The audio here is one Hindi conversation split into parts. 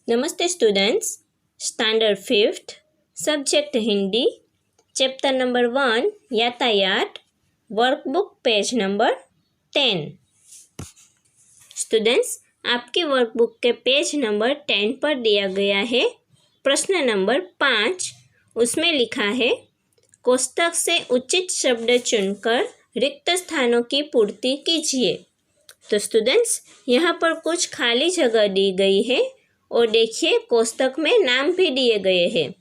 नमस्ते students. Standard 5th subject Hindi, chapter number 1 यातायात, वर्कबुक पेज नंबर 10। स्टूडेंट्स, आपकी वर्कबुक के पेज नंबर 10 पर दिया गया है प्रश्न नंबर 5। उसमें लिखा है कोष्टक से उचित शब्द चुनकर रिक्त स्थानों की पूर्ति कीजिए। तो स्टूडेंट्स, यहाँ पर कुछ खाली जगह दी गई है और देखिए कोष्टक में नाम भी दिए गए हैं।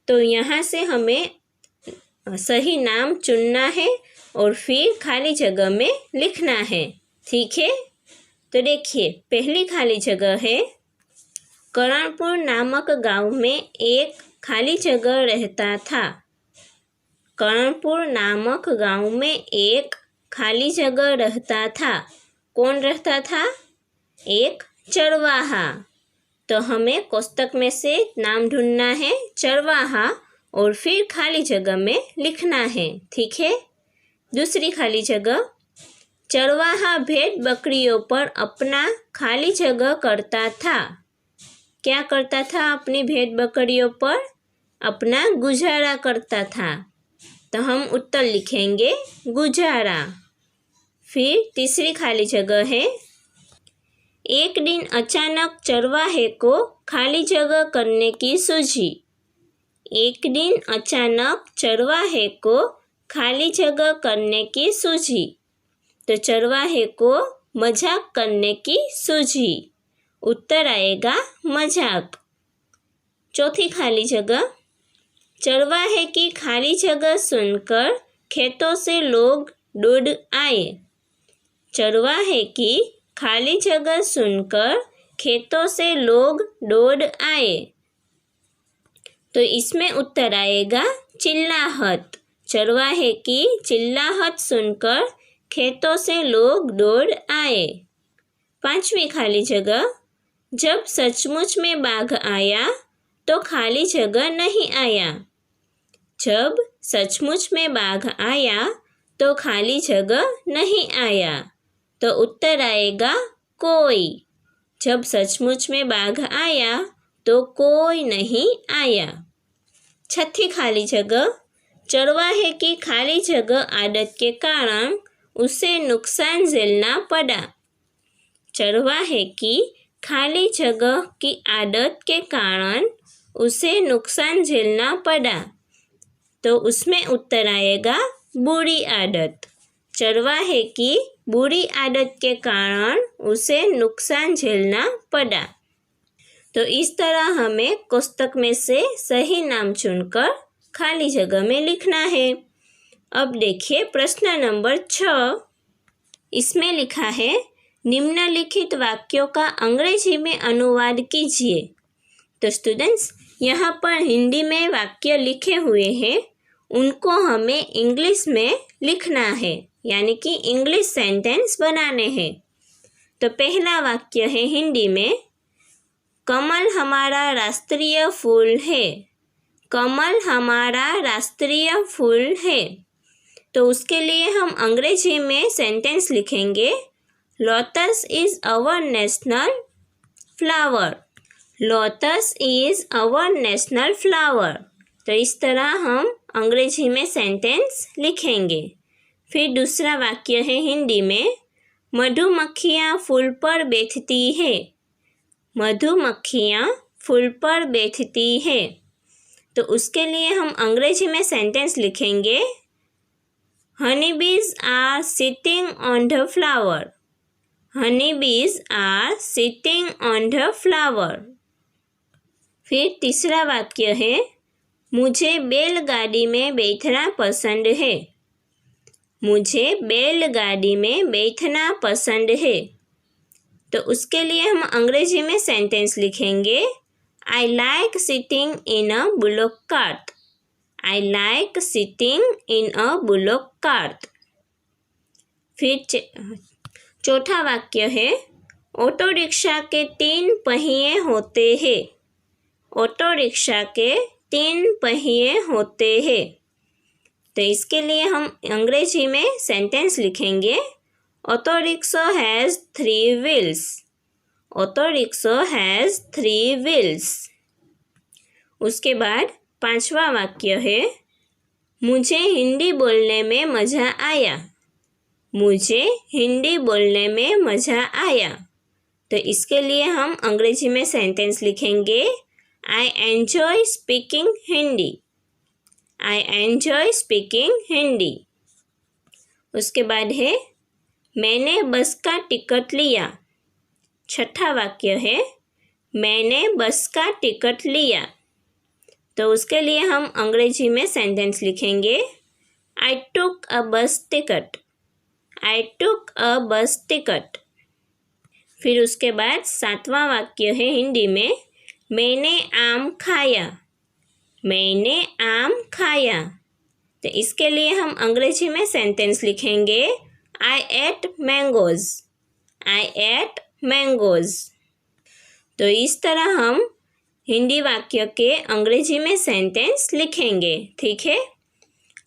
तो यहाँ से हमें सही नाम चुनना है और फिर खाली जगह में लिखना है, ठीक है। तो देखिए पहली खाली जगह है, करणपुर नामक गांव में एक खाली जगह रहता था। करणपुर नामक गांव में एक खाली जगह रहता था। कौन रहता था? एक चरवाहा। तो हमें कोष्टक में से नाम ढूंढना है चरवाहा और फिर खाली जगह में लिखना है, ठीक है। दूसरी खाली जगह, चरवाहा भेड़ बकरियों पर अपना खाली जगह करता था। क्या करता था? अपनी भेड़ बकरियों पर अपना गुजारा करता था। तो हम उत्तर लिखेंगे गुजारा। फिर तीसरी खाली जगह है, एक दिन अचानक चरवाहे को खाली जगह करने की सूझी। एक दिन अचानक चरवाहे को खाली जगह करने की सूझी। तो चरवाहे को मजाक करने की सूझी। उत्तर आएगा मजाक। चौथी खाली जगह, चरवाहे की खाली जगह सुनकर खेतों से लोग दौड़ आए। चरवाहे की खाली जगह सुनकर खेतों से लोग दौड़ आए। तो इसमें उत्तर आएगा चिल्लाहट। चरवाहे की चिल्लाहट सुनकर खेतों से लोग दौड़ आए। पांचवी खाली जगह, जब सचमुच में बाघ आया तो खाली जगह नहीं आया। जब सचमुच में बाघ आया तो खाली जगह नहीं आया। तो उत्तर आएगा कोई। जब सचमुच में बाघ आया तो कोई नहीं आया। छठी खाली जगह, चरवाहे की खाली जगह आदत के कारण उसे नुकसान झेलना पड़ा। चरवाहे की खाली जगह की आदत के कारण उसे नुकसान झेलना पड़ा। तो उसमें उत्तर आएगा बुरी आदत। चरवाहे की बुरी आदत के कारण उसे नुकसान झेलना पड़ा। तो इस तरह हमें कोष्टक में से सही नाम चुनकर खाली जगह में लिखना है। अब देखिए प्रश्न नंबर 6। इसमें लिखा है निम्नलिखित वाक्यों का अंग्रेजी में अनुवाद कीजिए। तो स्टूडेंट्स, यहाँ पर हिंदी में वाक्य लिखे हुए हैं, उनको हमें इंग्लिश में लिखना है, यानी कि इंग्लिश सेंटेंस बनाने हैं। तो पहला वाक्य है हिंदी में, कमल हमारा राष्ट्रीय फूल है। कमल हमारा राष्ट्रीय फूल है। तो उसके लिए हम अंग्रेजी में सेंटेंस लिखेंगे, lotus is our national flower. Lotus is our national flower. तो इस तरह हम अंग्रेजी में सेंटेंस लिखेंगे। फिर दूसरा वाक्य है हिंदी में, मधुमक्खियाँ फूल पर बैठती है। मधुमक्खियाँ फूल पर बैठती है। तो उसके लिए हम अंग्रेजी में सेंटेंस लिखेंगे, honey bees are sitting on the flower. Honey bees are sitting on the flower. फिर तीसरा वाक्य है, मुझे बैलगाड़ी में बैठना पसंद है। मुझे बैलगाड़ी में बैठना पसंद है। तो उसके लिए हम अंग्रेजी में सेंटेंस लिखेंगे, I like sitting in a bullock cart. I like sitting in a bullock cart. फिर चौथा वाक्य है, ऑटो रिक्शा के 3 पहिए होते हैं। ऑटो रिक्शा के 3 पहिए होते हैं। तो इसके लिए हम अंग्रेजी में सेंटेंस लिखेंगे, auto rickshaw has 3 wheels. Auto rickshaw has 3 wheels. उसके बाद 5वां वाक्य है, मुझे हिंदी बोलने में मज़ा आया। मुझे हिंदी बोलने में मज़ा आया। तो इसके लिए हम अंग्रेजी में सेंटेंस लिखेंगे, I enjoy speaking Hindi. I enjoy speaking Hindi. उसके बाद है, मैंने बस का टिकट लिया। 6ठा वाक्य है, मैंने बस का टिकट लिया। तो उसके लिए हम अंग्रेजी में सेंटेंस लिखेंगे, आई टुक अ बस टिकट। आई टुक अ बस टिकट। फिर उसके बाद 7वां वाक्य है हिंदी में, मैंने आम खाया। मैंने आम खाया। तो इसके लिए हम अंग्रेजी में सेंटेंस लिखेंगे, आई एट मैंगोज। आई एट मैंगोज। तो इस तरह हम हिंदी वाक्य के अंग्रेजी में सेंटेंस लिखेंगे, ठीक है।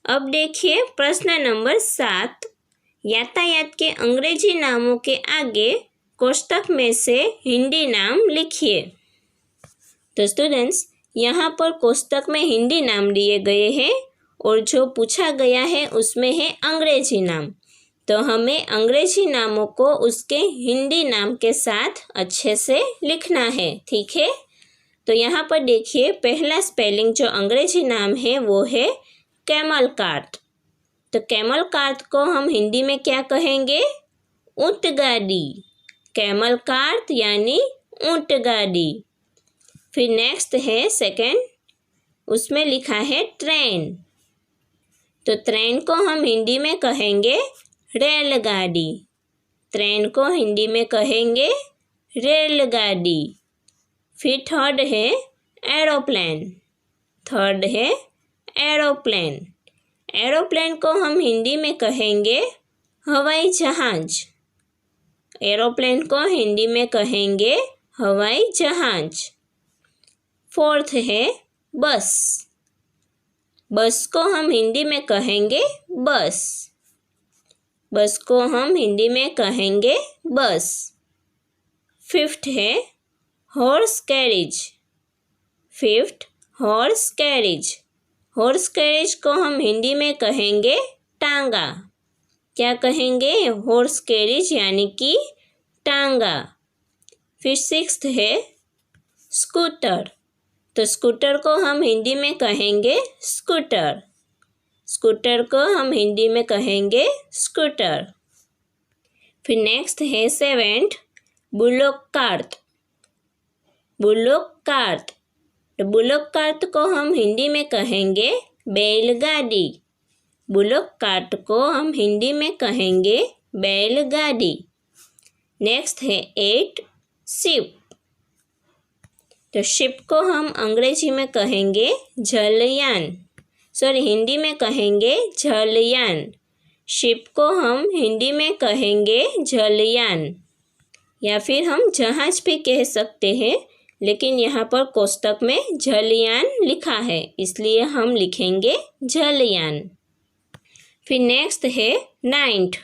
अब देखिए प्रश्न नंबर 7, यातायात के अंग्रेजी नामों के आगे कोष्टक में से हिंदी नाम लिखिए। तो स्टूडेंट्स, यहाँ पर कोष्टक में हिंदी नाम दिए गए हैं और जो पूछा गया है उसमें है अंग्रेजी नाम। तो हमें अंग्रेजी नामों को उसके हिंदी नाम के साथ अच्छे से लिखना है, ठीक है। तो यहाँ पर देखिए पहला स्पेलिंग जो अंग्रेजी नाम है वो है कैमल कार्ट। तो कैमल कार्ट को हम हिंदी में क्या कहेंगे? ऊँट गाड़ी। कैमल कार्ट यानी ऊँट गाड़ी। फिर नेक्स्ट है सेकंड, उसमें लिखा है ट्रेन। तो ट्रेन को हम हिंदी में कहेंगे रेलगाड़ी। ट्रेन को हिंदी में कहेंगे रेलगाड़ी। फिर थर्ड है एरोप्लेन। थर्ड है एरोप्लेन। एरोप्लेन को हम हिंदी में कहेंगे हवाई जहाज। एरोप्लेन को हिंदी में कहेंगे हवाई जहाज। फोर्थ है बस। बस को हम हिंदी में कहेंगे बस। बस को हम हिंदी में कहेंगे बस। फिफ्थ है horse carriage. Fifth horse carriage. Horse carriage को हम हिंदी में कहेंगे टांगा। क्या कहेंगे? हॉर्स कैरिज यानी कि टांगा। फिर सिक्स्थ है स्कूटर। तो स्कूटर को हम हिंदी में कहेंगे स्कूटर। स्कूटर को हम हिंदी में कहेंगे स्कूटर। फिर नेक्स्ट है seventh bullock cart. Bullock cart. तो बुलोक कार्ट को हम हिंदी में कहेंगे बैलगाड़ी। बुलोक कार्ट को हम हिंदी में कहेंगे बैलगाड़ी। नेक्स्ट है 8 शिप। तो शिप को हम अंग्रेजी में कहेंगे जलयान। हिंदी में कहेंगे जलयान। शिप को हम हिंदी में कहेंगे जलयान, या फिर हम जहाज भी कह सकते हैं, लेकिन यहाँ पर कोष्टक में जलयान लिखा है इसलिए हम लिखेंगे जलयान। फिर नेक्स्ट है 9th,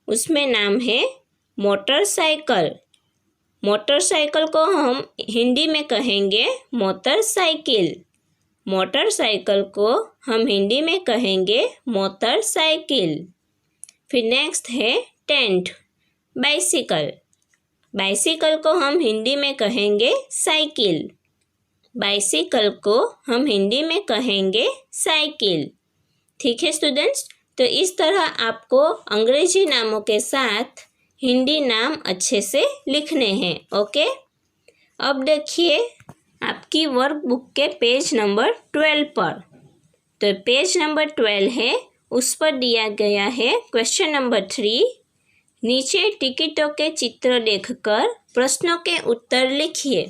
उसमें नाम है मोटरसाइकिल। मोटरसाइकिल को हम हिंदी में कहेंगे मोटरसाइकिल। मोटरसाइकिल को हम हिंदी में कहेंगे मोटरसाइकिल। फिर नेक्स्ट है 10th बाइसिकल। बाइसिकल को हम हिंदी में कहेंगे साइकिल। बाइसिकल को हम हिंदी में कहेंगे साइकिल। ठीक है स्टूडेंट्स, तो इस तरह आपको अंग्रेजी नामों के साथ हिंदी नाम अच्छे से लिखने हैं। ओके, अब देखिए आपकी वर्कबुक के पेज नंबर 12 पर। तो पेज नंबर 12 है, उस पर दिया गया है क्वेश्चन नंबर 3। नीचे टिकटों के चित्र देखकर प्रश्नों के उत्तर लिखिए।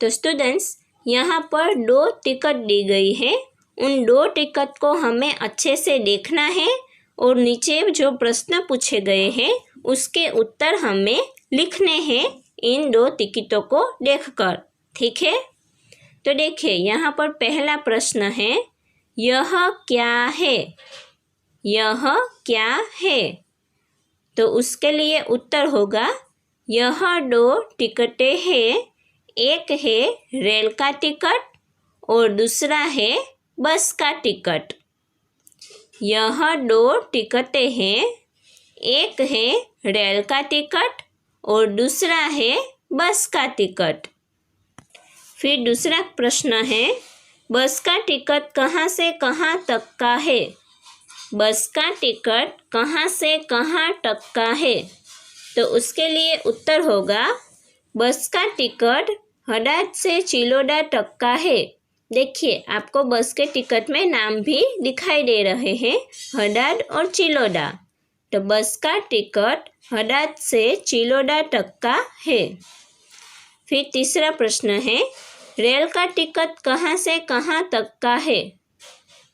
तो स्टूडेंट्स, यहाँ पर 2 टिकट दी गई है। उन 2 टिकट को हमें अच्छे से देखना है और नीचे जो प्रश्न पूछे गए हैं उसके उत्तर हमें लिखने हैं इन 2 टिकटों को देखकर। ठीक है, तो देखिए यहाँ पर पहला प्रश्न है, यह क्या है? यह क्या है? तो उसके लिए उत्तर होगा, यह 2 टिकटें हैं, एक है रेल का टिकट और दूसरा है बस का टिकट। यह 2 टिकटें हैं, एक है रेल का टिकट और दूसरा है बस का टिकट। फिर दूसरा प्रश्न है, बस का टिकट कहाँ से कहाँ तक का है? बस का टिकट कहाँ से कहाँ तक का है? तो उसके लिए उत्तर होगा, बस का टिकट हदाद से चिलोदा तक का है। देखिए, आपको बस के टिकट में नाम भी दिखाई दे रहे हैं, हदाद और चिलोदा। तो बस का टिकट हदाद से चिलोदा तक का है। फिर तीसरा प्रश्न है, रेल का टिकट कहाँ से कहाँ तक का है?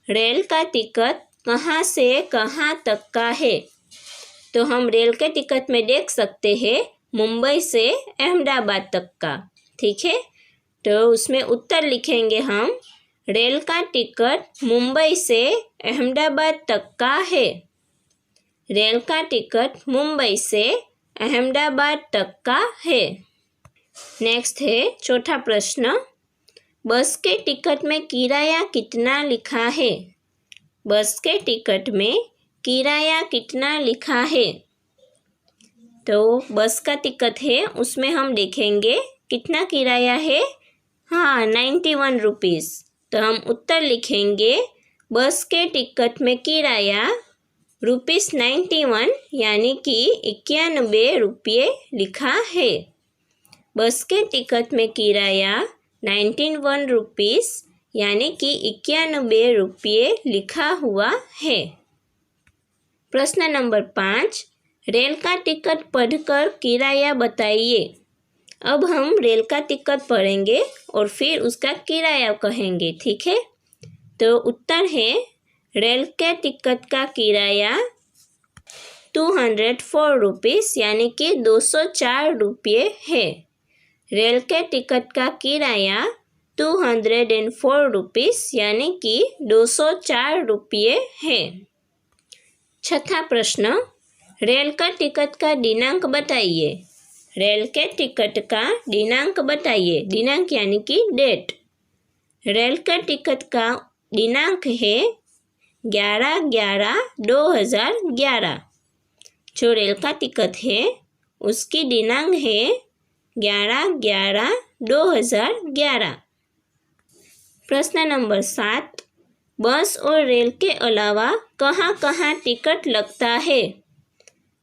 रेल का टिकट कहाँ से कहाँ तक का है? तो हम रेल के टिकट में देख सकते हैं मुंबई से अहमदाबाद तक का। ठीक है, तो उसमें उत्तर लिखेंगे हम, रेल का टिकट मुंबई से अहमदाबाद तक का है। रेल का टिकट मुंबई से अहमदाबाद तक का है। नेक्स्ट है चौथा प्रश्न, बस के टिकट में किराया कितना लिखा है? बस के टिकट में किराया कितना लिखा है? तो बस का टिकट है, उसमें हम देखेंगे कितना किराया है। हाँ, 91 रुपीज़। तो हम उत्तर लिखेंगे, बस के टिकट में किराया ₹91 यानी कि 91 रुपये लिखा है। बस के टिकट में किराया 91 रुपीज़ यानी कि 91 रुपये लिखा हुआ है। प्रश्न नंबर 5, रेल का टिकट पढ़कर किराया बताइए। अब हम रेल का टिकट पढ़ेंगे और फिर उसका किराया कहेंगे। ठीक है, तो उत्तर है, रेल के टिकट का किराया 204 रुपीज़ यानी कि 204 रुपये है। रेल के टिकट का किराया 204 रुपीज़ यानी कि 204 रुपये है। छठा प्रश्न, रेल का टिकट का दिनांक बताइए। रेल के टिकट का दिनांक बताइए। दिनांक यानी कि डेट। रेल के टिकट का दिनांक है 11/11/2011। जो रेल का टिकट है उसकी दिनांक है 11/11/2011। प्रश्न नंबर 7, बस और रेल के अलावा कहाँ कहाँ टिकट लगता है?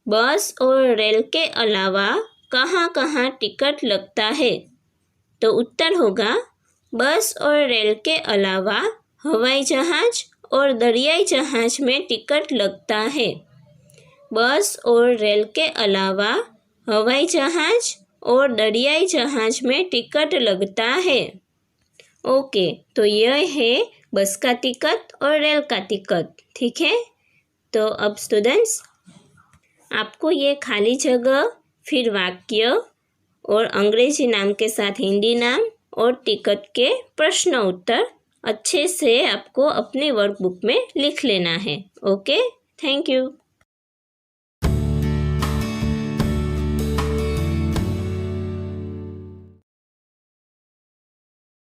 बस और रेल के अलावा कहाँ कहाँ टिकट लगता है? तो उत्तर होगा, बस और रेल के अलावा हवाई जहाज और दरियाई जहाज में टिकट लगता है। बस और रेल के अलावा हवाई जहाज और दरियाई जहाज में टिकट लगता है। ओके, तो यह है बस का टिकट और रेल का टिकट। ठीक है, तो अब स्टूडेंट्स, आपको ये खाली जगह, फिर वाक्य और अंग्रेजी नाम के साथ हिंदी नाम और टिकट के प्रश्न उत्तर अच्छे से आपको अपने वर्कबुक में लिख लेना है। Okay, thank you.